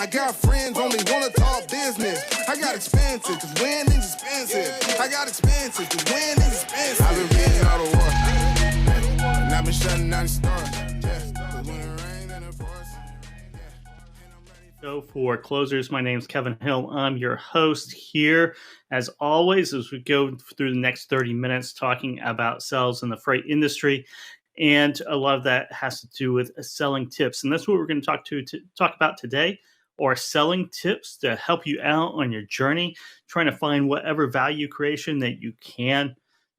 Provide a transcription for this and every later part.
I got friends only wanna talk business. I got expensive, cause winning's expensive. I got expensive, cause winning's expensive. I've been getting out of work, and I've been shutting down the stores. So for closers, my name's Kevin Hill. I'm your host here, as always, as we go through the next 30 minutes talking about sales in the freight industry. And a lot of that has to do with selling tips. And that's what we're going to talk about today, or selling tips to help you out on your journey, trying to find whatever value creation that you can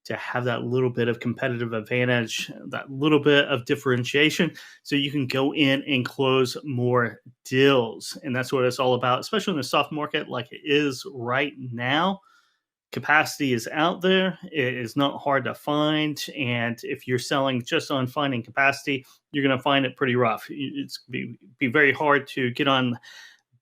to have that little bit of competitive advantage, that little bit of differentiation, so you can go in and close more deals. And that's what it's all about, especially in the soft market like it is right now. Capacity is out there. It is not hard to find. And if you're selling just on finding capacity, you're going to find it pretty rough. It's going to be very hard to get on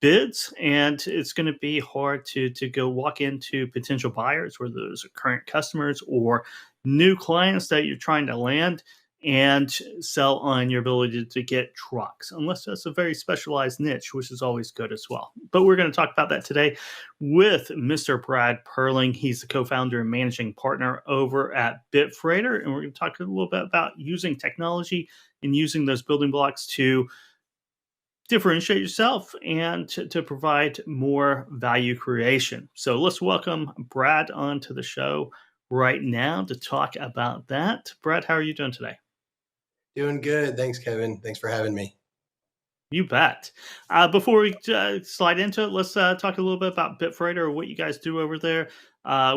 bids, and it's going to be hard to go walk into potential buyers, whether those are current customers or new clients that you're trying to land, and sell on your ability to get trucks, unless that's a very specialized niche, which is always good as well. But we're going to talk about that today with Mr. Brad Perling. He's the co-founder and managing partner over at Bitfreighter, and we're going to talk a little bit about using technology and using those building blocks to differentiate yourself and to provide more value creation. So let's welcome Brad onto the show right now to talk about that. Brad, how are you doing today? Doing good. Thanks, Kevin. Thanks for having me. You bet. Before we slide into it, let's talk a little bit about Bitfreighter, what you guys do over there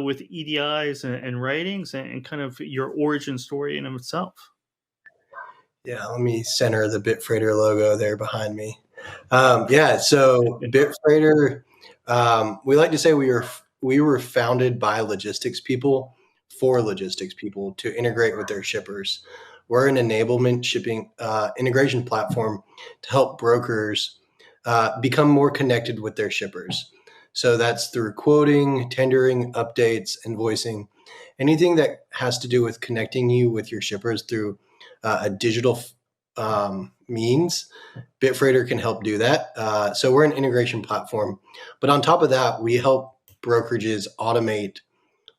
with EDIs and ratings, and kind of your origin story in of itself. Yeah, let me center the Bitfreighter logo there behind me. So Bitfreighter, we like to say we were founded by logistics people for logistics people to integrate with their shippers. We're an enablement shipping integration platform to help brokers become more connected with their shippers. So that's through quoting, tendering, updates, invoicing, anything that has to do with connecting you with your shippers through a digital means. Bitfreighter can help do that. So we're an integration platform. But on top of that, we help brokerages automate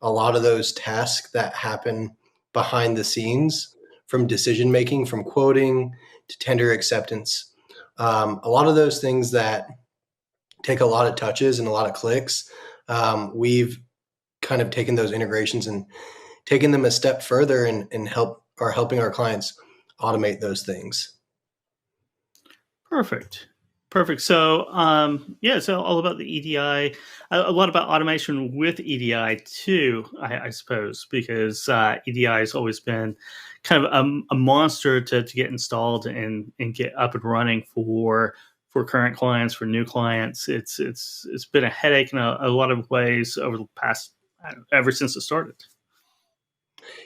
a lot of those tasks that happen behind the scenes, from decision making, from quoting to tender acceptance. A lot of those things that take a lot of touches and a lot of clicks, we've kind of taken those integrations and taken them a step further and helping our clients automate those things. Perfect. So, so all about the EDI, a lot about automation with EDI too, I suppose, because EDI has always been kind of a monster to get installed and get up and running for current clients, for new clients. It's been a headache in a lot of ways over the past, ever since it started.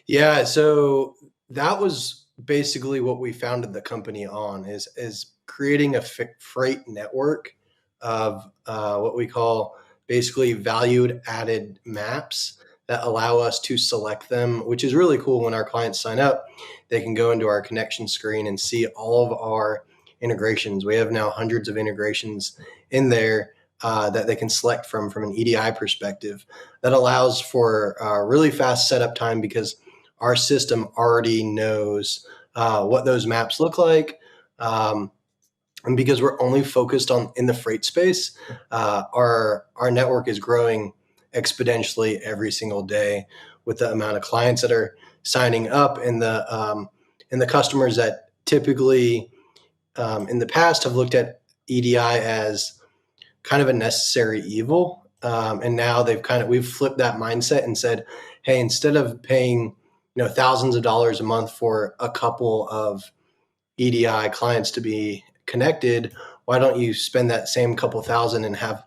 Yeah, so that was basically what we founded the company on, is creating a freight network of what we call basically valued added maps that allow us to select them, which is really cool. When our clients sign up, they can go into our connection screen and see all of our integrations. We have now hundreds of integrations in there that they can select from an EDI perspective. That allows for really fast setup time, because our system already knows what those maps look like. And because we're only focused in the freight space, our network is growing exponentially every single day with the amount of clients that are signing up, and the customers that typically in the past have looked at EDI as kind of a necessary evil. And now we've flipped that mindset and said, hey, instead of paying thousands of dollars a month for a couple of EDI clients to be connected, why don't you spend that same couple thousand and have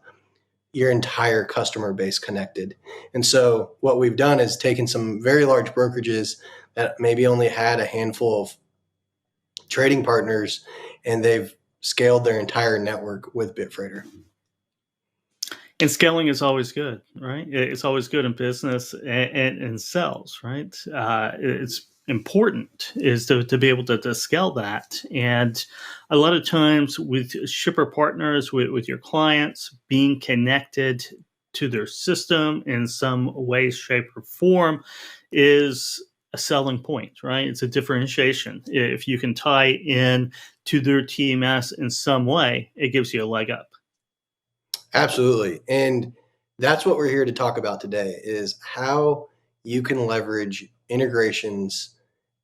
your entire customer base connected? And so what we've done is taken some very large brokerages that maybe only had a handful of trading partners, and they've scaled their entire network with Bitfreighter. And scaling is always good, right? It's always good in business and sales, right? It's important is to be able to scale that. And a lot of times with shipper partners, with your clients, being connected to their system in some way, shape, or form is a selling point, right? It's a differentiation. If you can tie in to their TMS in some way, it gives you a leg up. Absolutely. And that's what we're here to talk about today is how you can leverage integrations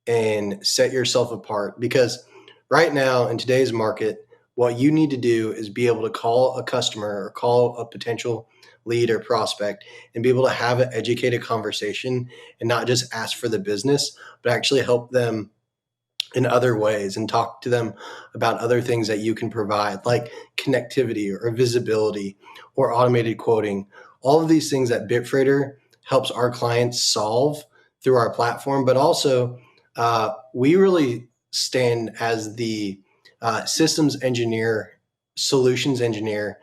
and set yourself apart. Because right now in today's market, what you need to do is be able to call a customer or call a potential lead or prospect and be able to have an educated conversation and not just ask for the business, but actually help them in other ways and talk to them about other things that you can provide, like connectivity or visibility or automated quoting. All of these things that Bitfreighter helps our clients solve through our platform, but also we really stand as the systems engineer, solutions engineer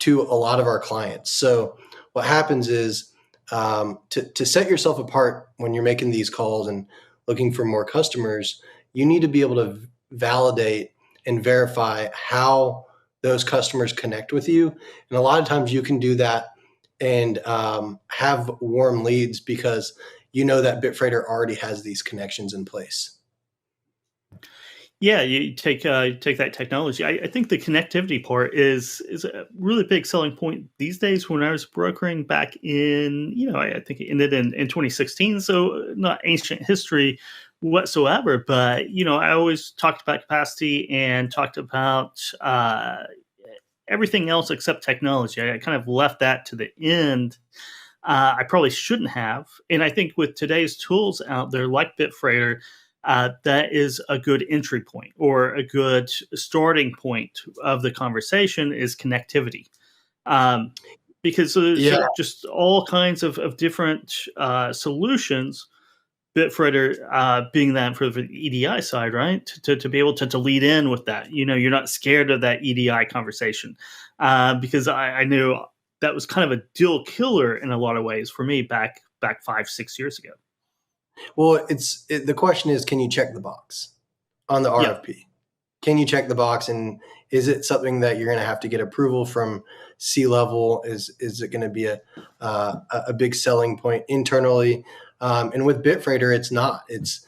to a lot of our clients. So what happens is to set yourself apart when you're making these calls and looking for more customers, you need to be able to validate and verify how those customers connect with you. And a lot of times you can do that and have warm leads because you know that Bitfreighter already has these connections in place. Yeah, you take that technology. I think the connectivity part is a really big selling point these days. When I was brokering back in, I think it ended in 2016, so not ancient history whatsoever. But I always talked about capacity and talked about everything else except technology. I kind of left that to the end. I probably shouldn't have. And I think with today's tools out there, like Bitfreighter, that is a good entry point or a good starting point of the conversation is connectivity. Because there's just all kinds of different solutions. Bitfreighter being that for the EDI side, right? To be able to lead in with that. You're not scared of that EDI conversation because I knew that was kind of a deal killer in a lot of ways for me back 5-6 years ago. Well, the question is, can you check the box on the RFP? Yeah. Can you check the box, and is it something that you're going to have to get approval from C-level? Is it going to be a big selling point internally? And with Bitfreighter, it's not. It's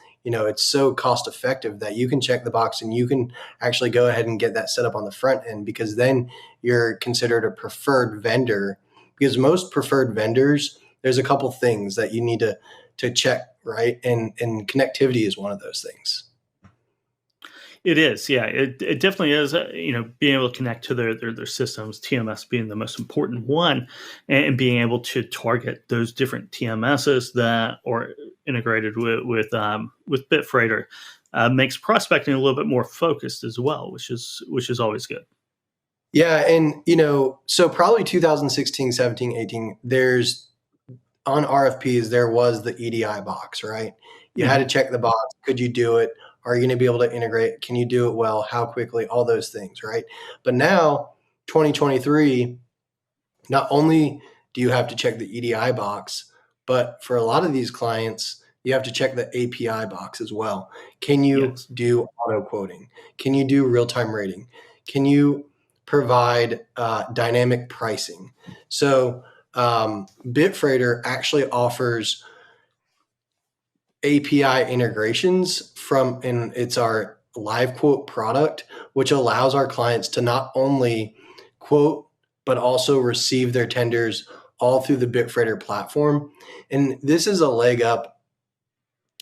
so cost effective that you can check the box and you can actually go ahead and get that set up on the front end, because then you're considered a preferred vendor. Because most preferred vendors, there's a couple things that you need to check, right? And connectivity is one of those things. It is, yeah. It definitely is. Being able to connect to their systems, TMS being the most important one, and being able to target those different TMSs that are integrated with Bitfreighter makes prospecting a little bit more focused as well, which is always good. Yeah, and so probably 2016, 17, 18. There's on RFPs there was the EDI box, right? You had to check the box. Could you do it? Are you going to be able to integrate? Can you do it well? How quickly? All those things, right? But now, 2023, not only do you have to check the EDI box, but for a lot of these clients, you have to check the API box as well. Can you do auto quoting? Can you do real-time rating? Can you provide dynamic pricing? So Bitfreighter actually offers API integrations and it's our live quote product, which allows our clients to not only quote, but also receive their tenders all through the Bitfreighter platform. And this is a leg up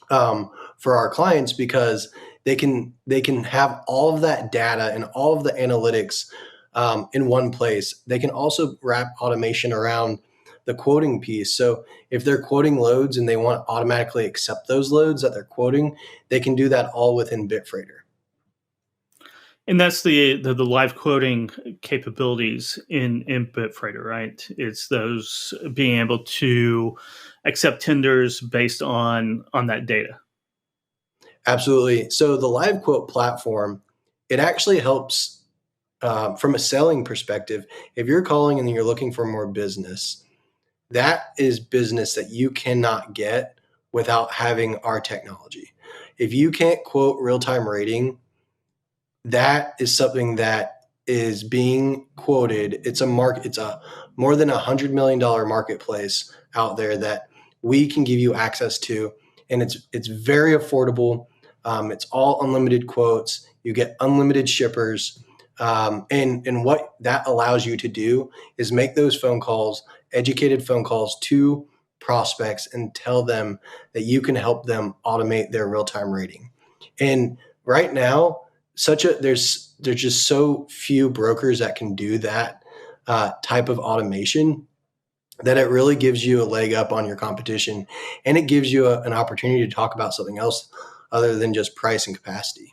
for our clients because they can have all of that data and all of the analytics in one place. They can also wrap automation around the quoting piece. So if they're quoting loads and they want to automatically accept those loads that they're quoting, they can do that all within Bitfreighter. And that's the live quoting capabilities in Bitfreighter, right? It's those being able to accept tenders based on that data. Absolutely. So the live quote platform, it actually helps from a selling perspective. If you're calling and you're looking for more business, that is business that you cannot get without having our technology. If you can't quote real-time rating, that is something that is being quoted. It's a more than $100 million marketplace out there that we can give you access to, and it's very affordable. It's all unlimited quotes. You get unlimited shippers, and what that allows you to do is make those phone calls, educated phone calls to prospects, and tell them that you can help them automate their real-time rating. And right now, there's just so few brokers that can do that type of automation that it really gives you a leg up on your competition, and it gives you an opportunity to talk about something else other than just price and capacity.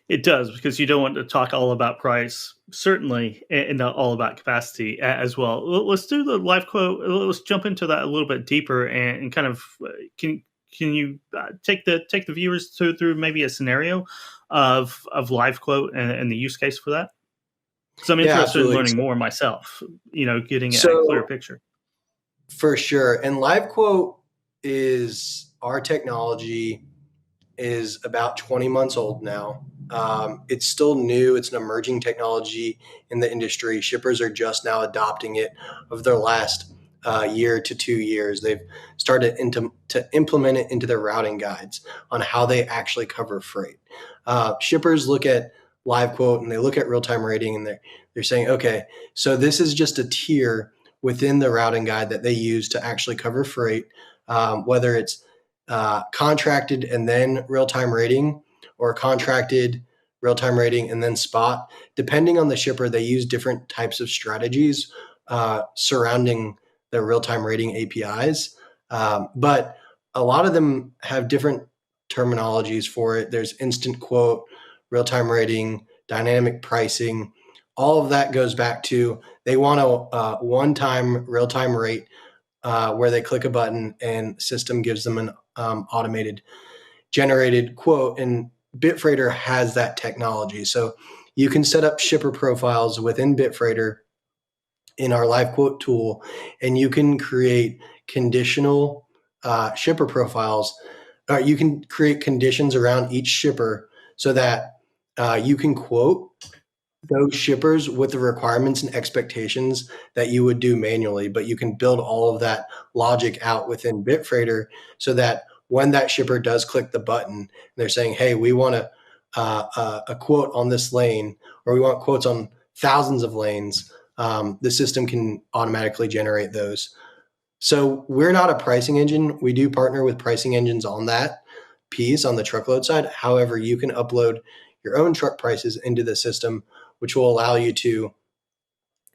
It does, because you don't want to talk all about price, certainly, and not all about capacity as well. Let's do the live quote. Let's jump into that a little bit deeper and kind of can you take the viewers through maybe a scenario of live quote and the use case for that? Because I'm interested in learning more myself. Getting a clear picture. For sure. And live quote is our technology is about 20 months old now. It's still new. It's an emerging technology in the industry. Shippers are just now adopting it over their last year to 2 years. They've started to implement it into their routing guides on how they actually cover freight. Shippers look at live quote and they look at real-time rating, and they're saying, okay, so this is just a tier within the routing guide that they use to actually cover freight, whether it's contracted and then real-time rating, or contracted, real-time rating, and then spot. Depending on the shipper, they use different types of strategies surrounding the real-time rating APIs. But a lot of them have different terminologies for it. There's instant quote, real-time rating, dynamic pricing. All of that goes back to they want a one-time real-time rate where they click a button and system gives them an automated generated quote. And Bitfreighter has that technology. So you can set up shipper profiles within Bitfreighter in our live quote tool, and you can create conditional shipper profiles. You can create conditions around each shipper so that you can quote those shippers with the requirements and expectations that you would do manually, but you can build all of that logic out within Bitfreighter so that when that shipper does click the button, they're saying, hey, we want a quote on this lane, or we want quotes on thousands of lanes, the system can automatically generate those. So we're not a pricing engine. We do partner with pricing engines on that piece on the truckload side. However, you can upload your own truck prices into the system, which will allow you to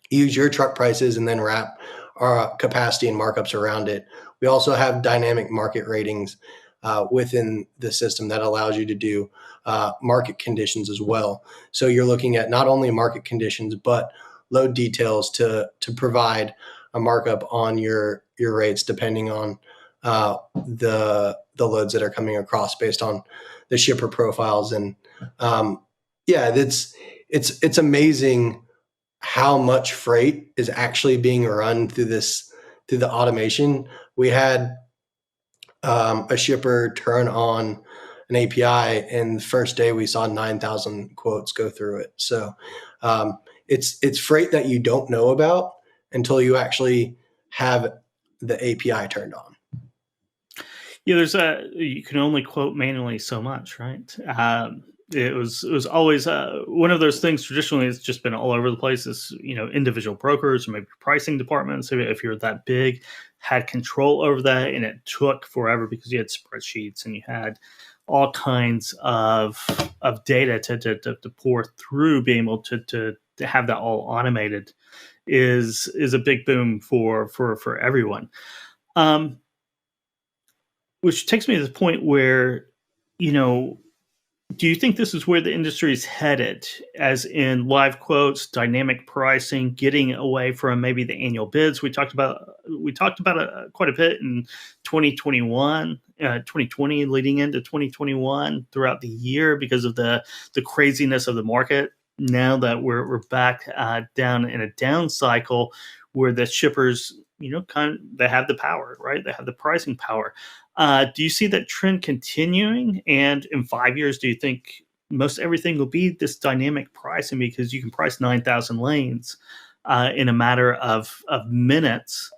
use your truck prices and then wrap our capacity and markups around it. We also have dynamic market ratings within the system that allows you to do market conditions as well. So you're looking at not only market conditions, but load details to provide a markup on your rates depending on the loads that are coming across based on the shipper profiles. And it's amazing how much freight is actually being run through the automation. We had a shipper turn on an API, and the first day we saw 9,000 quotes go through it. So it's freight that you don't know about until you actually have the API turned on. Yeah, you can only quote manually so much, right? It was always one of those things. Traditionally, it's just been all over the place. Is individual brokers or maybe pricing departments, if you're that big, had control over that, and it took forever because you had spreadsheets and you had all kinds of data to pour through. Being able to have that all automated is a big boom for everyone. Which takes me to the point where, do you think this is where the industry is headed, as in live quotes, dynamic pricing, getting away from maybe the annual bids? We talked about it quite a bit in 2021, 2020, leading into 2021 throughout the year because of the craziness of the market. Now that we're back down in a down cycle where the shippers, they have the power, right? They have the pricing power. Do you see that trend continuing? And in 5 years, do you think most everything will be this dynamic pricing, because you can price 9,000 lanes in a matter of minutes,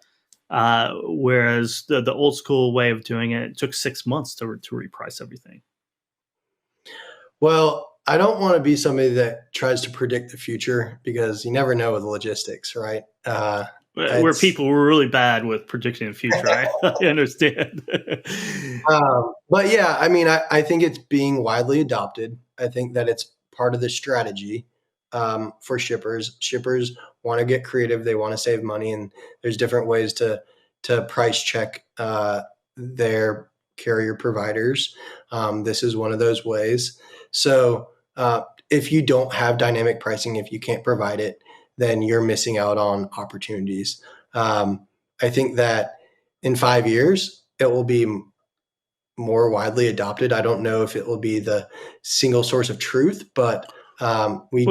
whereas the old school way of doing it took 6 months to reprice everything? Well, I don't want to be somebody that tries to predict the future because you never know with logistics, right? Where people were really bad with predicting the future. I understand. But yeah, I mean, I think it's being widely adopted. I think that it's part of the strategy for shippers. Shippers want to get creative. They want to save money, and there's different ways to price check their carrier providers. This is one of those ways. So if you don't have dynamic pricing, if you can't provide it, then you're missing out on opportunities. I think that in 5 years, it will be more widely adopted. I don't know if it will be the single source of truth, but we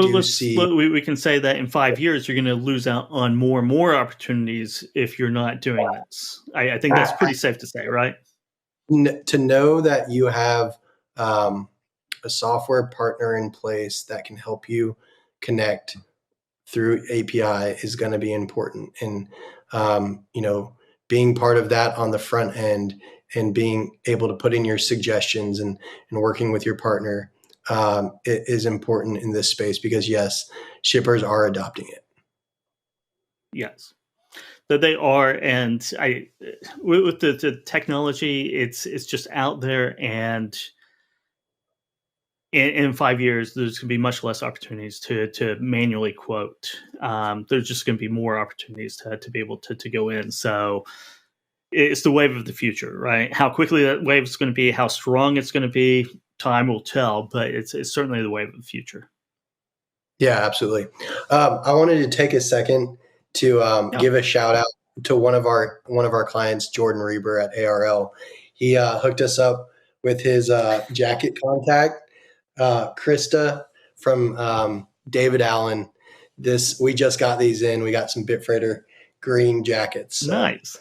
can say that in 5 years, you're going to lose out on more and more opportunities if you're not doing this. I think that's pretty safe to say, right? To know that you have a software partner in place that can help you connect through API is going to be important. And, being part of that on the front end and being able to put in your suggestions and working with your partner is important in this space because, yes, shippers are adopting it. Yes, that they are. And with the technology, it's just out there, and in 5 years, there's going to be much less opportunities to manually quote. There's just going to be more opportunities to be able to go in. So it's the wave of the future, right? How quickly that wave is going to be, how strong it's going to be, time will tell. But it's certainly the wave of the future. Yeah, absolutely. I wanted to take a second to give a shout out to one of our clients, Jordan Reber at ARL. He hooked us up with his jacket contact. Krista from David Allen. We just got these in. We got some Bitfreighter green jackets. So nice.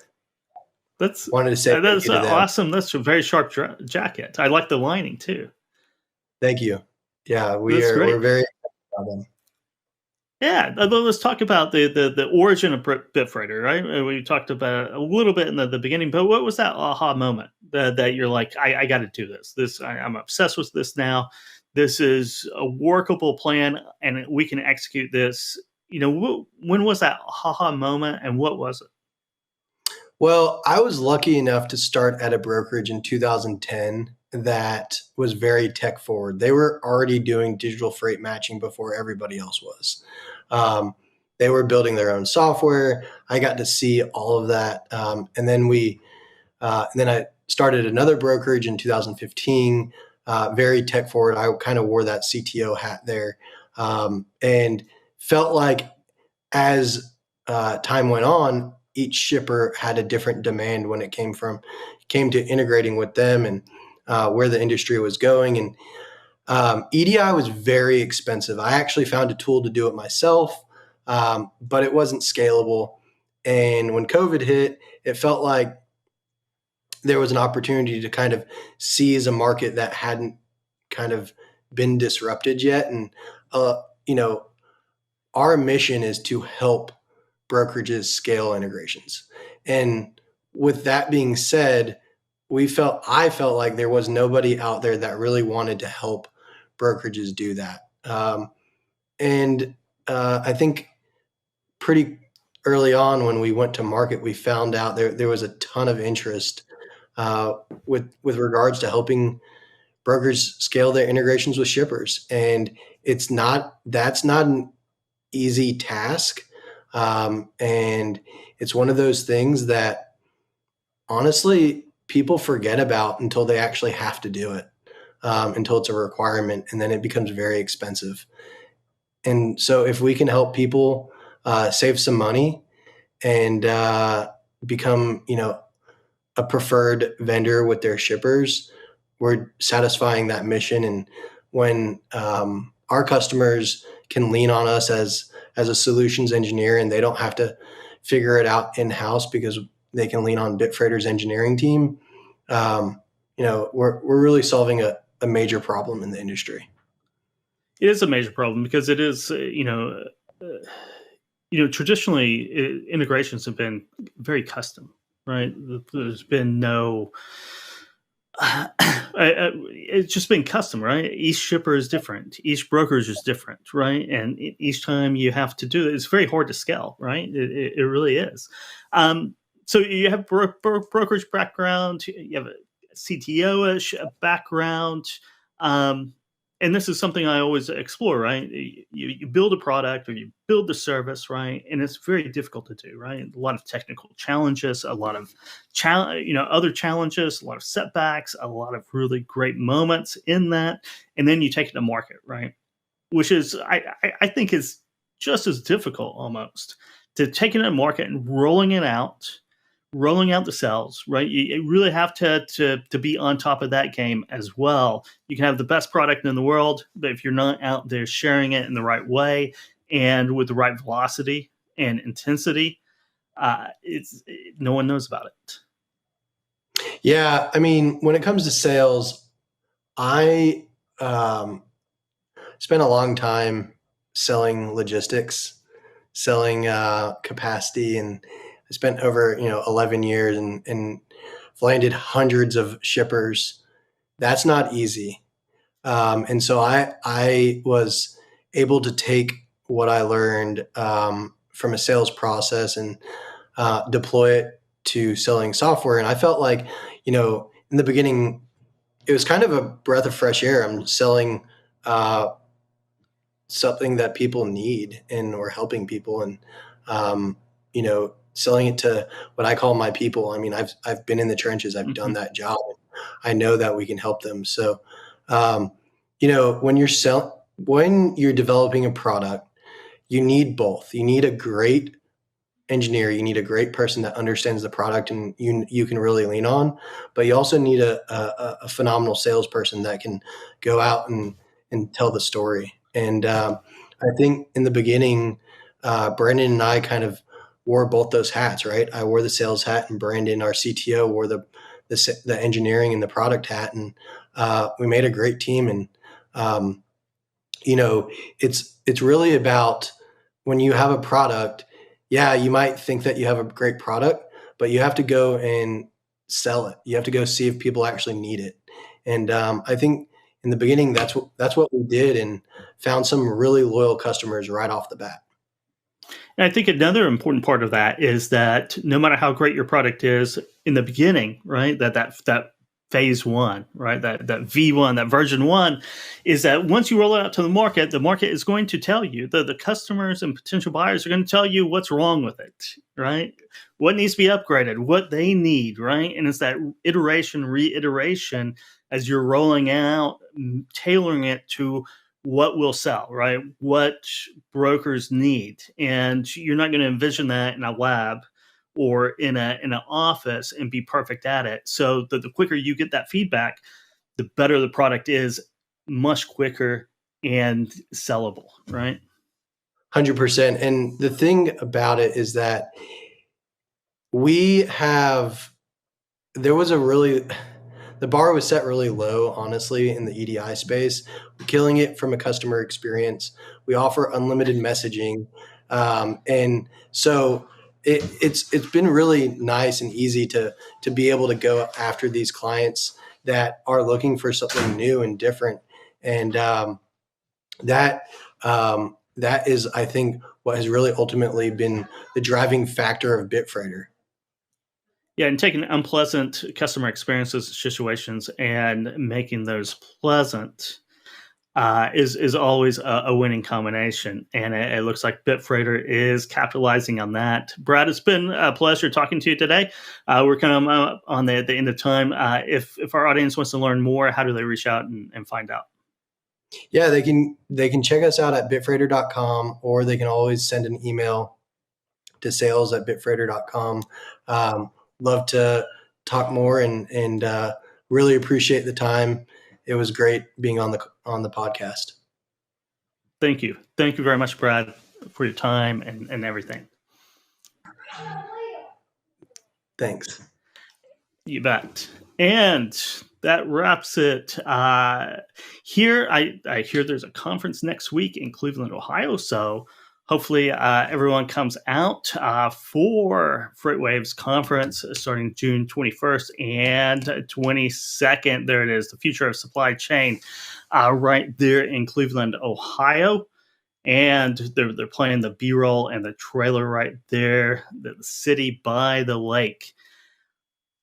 Wanted to say that's awesome. That's a very sharp jacket. I like the lining too. Thank you. Yeah, we're very excited about them. Yeah, let's talk about the origin of Bitfreighter, right? We talked about it a little bit in the beginning, but what was that aha moment that you're like, I got to do this? I'm obsessed with this now. This is a workable plan, and we can execute this. When was that aha moment, and what was it? Well, I was lucky enough to start at a brokerage in 2010 that was very tech forward. They were already doing digital freight matching before everybody else was. They were building their own software. I got to see all of that, and then I started another brokerage in 2015. Very tech forward. I kind of wore that CTO hat there, and felt like as time went on, each shipper had a different demand when it came to integrating with them and where the industry was going. And EDI was very expensive. I actually found a tool to do it myself, but it wasn't scalable. And when COVID hit, it felt like there was an opportunity to kind of seize a market that hadn't kind of been disrupted yet. And, our mission is to help brokerages scale integrations. And with that being said, I felt like there was nobody out there that really wanted to help brokerages do that. I think pretty early on when we went to market, we found out there was a ton of interest with regards to helping brokers scale their integrations with shippers. And that's not an easy task. And it's one of those things that honestly people forget about until they actually have to do it, until it's a requirement, and then it becomes very expensive. And so if we can help people save some money and become, a preferred vendor with their shippers, we're satisfying that mission. And when our customers can lean on us as a solutions engineer, and they don't have to figure it out in-house because they can lean on Bitfreighter's engineering team, we're really solving a major problem in the industry. It is a major problem because it is, traditionally integrations have been very custom, right? There's been no, it's just been custom, right? Each shipper is different, each brokerage is different, right? And each time you have to do it, it's very hard to scale, right? It really is. So you have brokerage background, you have a CTO-ish background. And this is something I always explore, right? You build a product or you build the service, right? And it's very difficult to do, right? A lot of technical challenges, a lot of other challenges, a lot of setbacks, a lot of really great moments in that, and then you take it to market, right? Which is I think is just as difficult almost to take it to market and rolling out the cells, right? You really have to be on top of that game as well. You can have the best product in the world, but if you're not out there sharing it in the right way and with the right velocity and intensity, no one knows about it. Yeah, I mean, when it comes to sales, I spent a long time selling logistics, selling capacity, and I spent over 11 years and landed hundreds of shippers. That's not easy, and so I was able to take what I learned from a sales process and deploy it to selling software. And I felt like, in the beginning, it was kind of a breath of fresh air. I'm selling something that people need and or helping people, and selling it to what I call my people. I mean, I've been in the trenches. I've done that job. I know that we can help them. So, when you're developing a product, you need both. You need a great engineer. You need a great person that understands the product and you can really lean on. But you also need a phenomenal salesperson that can go out and tell the story. And I think in the beginning, Brandon and I kind of wore both those hats, right? I wore the sales hat, and Brandon, our CTO, wore the engineering and the product hat, and we made a great team. And it's really about when you have a product. Yeah, you might think that you have a great product, but you have to go and sell it. You have to go see if people actually need it. And I think in the beginning, that's what we did, and found some really loyal customers right off the bat. And I think another important part of that is that no matter how great your product is in the beginning, right, that phase one, right, that V1, that version one, is that once you roll it out to the market is going to tell you, the customers and potential buyers are going to tell you what's wrong with it, right? What needs to be upgraded, what they need, right? And it's that iteration, reiteration as you're rolling out, tailoring it to what will sell, right? What brokers need. And you're not going to envision that in a lab or in an office and be perfect at it. So the quicker you get that feedback, the better the product is, much quicker and sellable, right? 100%. And the thing about it is that the bar was set really low, honestly, in the EDI space. We're killing it from a customer experience. We offer unlimited messaging. And so it's been really nice and easy to be able to go after these clients that are looking for something new and different. And that is, I think, what has really ultimately been the driving factor of Bitfreighter. Yeah, and taking unpleasant customer experiences, situations, and making those pleasant is always a winning combination. And it looks like Bitfreighter is capitalizing on that. Brad, it's been a pleasure talking to you today. We're kind of on the end of time. If our audience wants to learn more, how do they reach out and find out? Yeah, they can check us out at bitfreighter.com, or they can always send an email to sales@bitfreighter.com. Love to talk more and really appreciate the time. It was great being on the podcast. Thank you. Thank you very much, Brad, for your time and everything. Thanks. You bet. And that wraps it. Here, I hear there's a conference next week in Cleveland, Ohio. So hopefully everyone comes out for FreightWaves conference starting June 21st and 22nd. There it is, the future of supply chain, right there in Cleveland, Ohio. And they're playing the B-roll and the trailer right there, the city by the lake.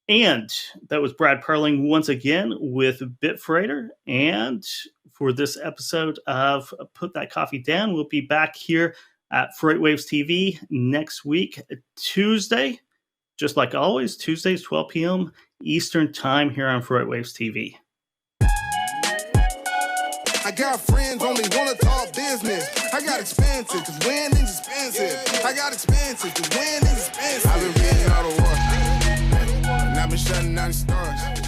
And that was Brad Perling once again with Bitfreighter. And for this episode of Put That Coffee Down, we'll be back here at FreightWaves TV next week, Tuesday, just like always, Tuesdays, 12 p.m. Eastern Time here on FreightWaves TV. I got friends only wanna talk business. I got expensive, cause winning's expensive. I got expensive, cause winning's expensive. I've been reading all the war, and I've been shutting down the stars.